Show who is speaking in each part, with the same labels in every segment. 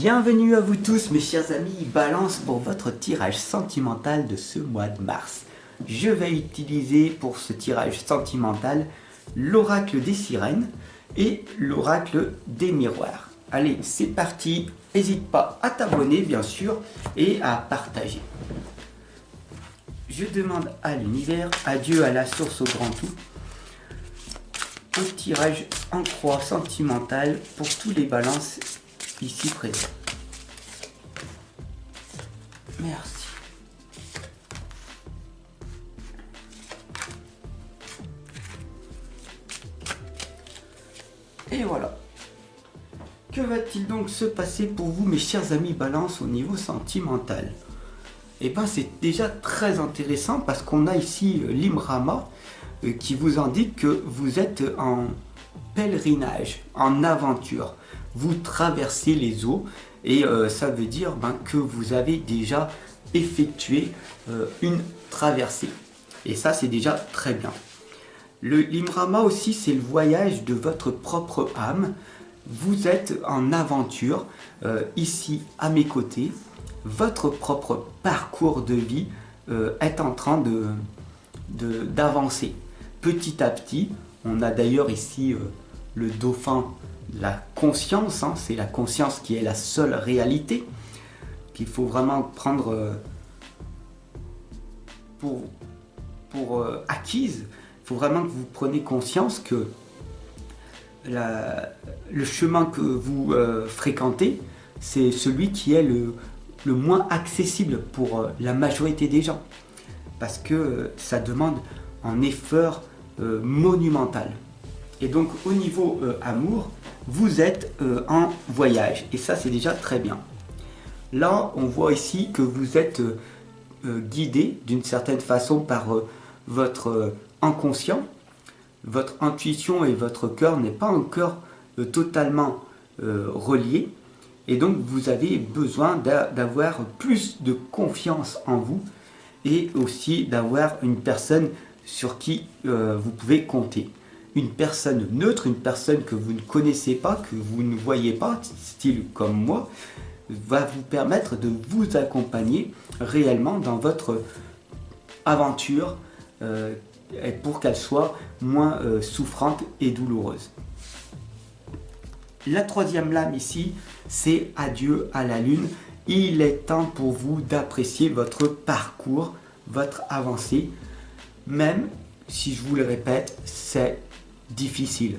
Speaker 1: Bienvenue à vous tous mes chers amis Balance pour votre tirage sentimental de ce mois de mars. Je vais utiliser pour ce tirage sentimental l'oracle des sirènes et l'oracle des miroirs. Allez, c'est parti, n'hésite pas à t'abonner bien sûr et à partager. Je demande à l'univers, à Dieu, à la source, au grand tout, un tirage en croix sentimental pour tous les balances ici présents. Merci. Et voilà. Que va-t-il donc se passer pour vous mes chers amis Balance au niveau sentimental? Et bien c'est déjà très intéressant parce qu'on a ici l'Imrama qui vous indique que vous êtes en pèlerinage, en aventure. Vous traversez les eaux et ça veut dire que vous avez déjà effectué une traversée. Et ça c'est déjà très bien. L'Imrama aussi c'est le voyage de votre propre âme. Vous êtes en aventure ici à mes côtés. Votre propre parcours de vie est en train d'avancer petit à petit. On a d'ailleurs ici le dauphin, la conscience, c'est la conscience qui est la seule réalité qu'il faut vraiment prendre pour acquise. Il faut vraiment que vous preniez conscience que le chemin que vous fréquentez, c'est celui qui est le moins accessible pour la majorité des gens. Parce que ça demande un effort monumental. Et donc au niveau amour, vous êtes en voyage. Et ça c'est déjà très bien. Là on voit ici que vous êtes guidé d'une certaine façon par votre inconscient. Votre intuition et votre cœur n'est pas encore totalement reliés. Et donc vous avez besoin d'avoir plus de confiance en vous et aussi d'avoir une personne sur qui vous pouvez compter. Une personne neutre, une personne que vous ne connaissez pas, que vous ne voyez pas, style comme moi, va vous permettre de vous accompagner réellement dans votre aventure pour qu'elle soit moins souffrante et douloureuse. La troisième lame ici, c'est adieu à la lune. Il est temps pour vous d'apprécier votre parcours, votre avancée. Même si je vous le répète, c'est difficile.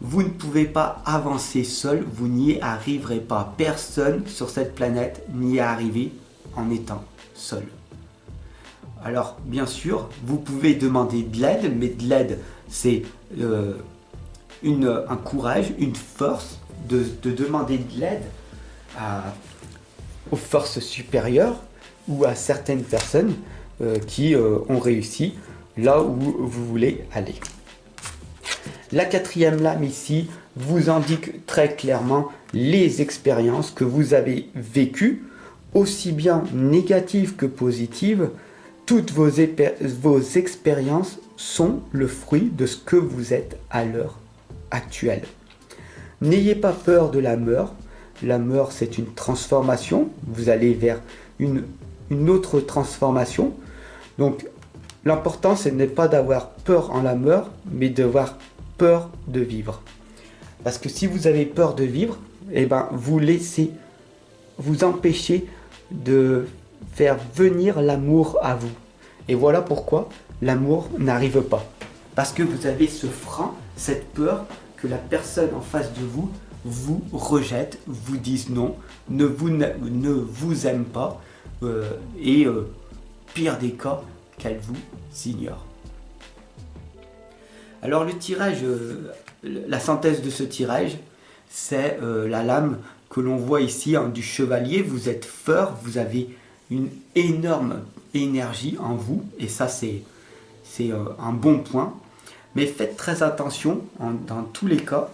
Speaker 1: Vous ne pouvez pas avancer seul, vous n'y arriverez pas. Personne sur cette planète n'y est arrivé en étant seul. Alors bien sûr, vous pouvez demander de l'aide, mais de l'aide, c'est un courage, une force de demander de l'aide aux forces supérieures ou à certaines personnes qui ont réussi là où vous voulez aller. La quatrième lame ici vous indique très clairement les expériences que vous avez vécues, aussi bien négatives que positives. Toutes vos expériences sont le fruit de ce que vous êtes à l'heure actuelle. N'ayez pas peur de la mort. La mort, c'est une transformation. Vous allez vers une autre transformation. Donc, l'important, ce n'est pas d'avoir peur en la mort, mais d'avoir peur de vivre. Parce que si vous avez peur de vivre, vous empêchez de faire venir l'amour à vous. Et voilà pourquoi l'amour n'arrive pas. Parce que vous avez ce frein, cette peur que la personne en face de vous vous rejette, vous dise non, ne vous aime pas et pire des cas, qu'elle vous ignore. Alors le tirage, la synthèse de ce tirage, c'est la lame que l'on voit ici du chevalier. Vous êtes fort, vous avez une énorme énergie en vous et ça c'est un bon point. Mais faites très attention dans tous les cas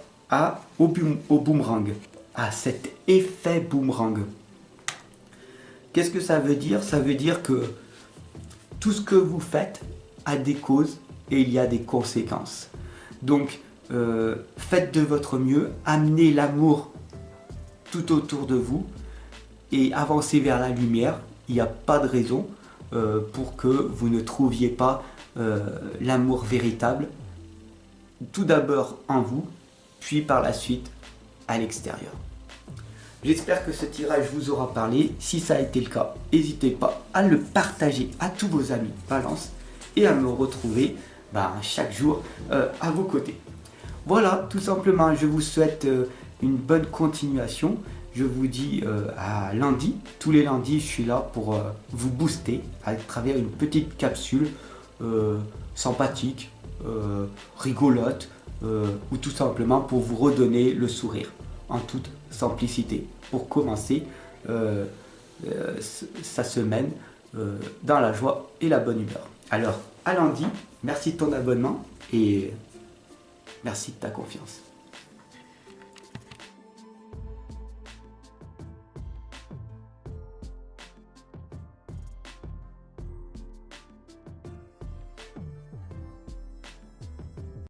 Speaker 1: au boomerang, à cet effet boomerang. Qu'est-ce que ça veut dire? Ça veut dire que tout ce que vous faites a des causes et il y a des conséquences. Donc faites de votre mieux, amenez l'amour tout autour de vous et avancer vers la lumière. Il n'y a pas de raison pour que vous ne trouviez pas l'amour véritable, tout d'abord en vous, puis par la suite à l'extérieur. J'espère que ce tirage vous aura parlé. Si ça a été le cas, n'hésitez pas à le partager à tous vos amis Balance et à me retrouver chaque jour à vos côtés. Voilà, tout simplement, je vous souhaite une bonne continuation. Je vous dis à lundi. Tous les lundis, je suis là pour vous booster à travers une petite capsule sympathique, rigolote, ou tout simplement pour vous redonner le sourire en toute simplicité, pour commencer sa semaine dans la joie et la bonne humeur. Alors, à lundi, merci de ton abonnement et merci de ta confiance.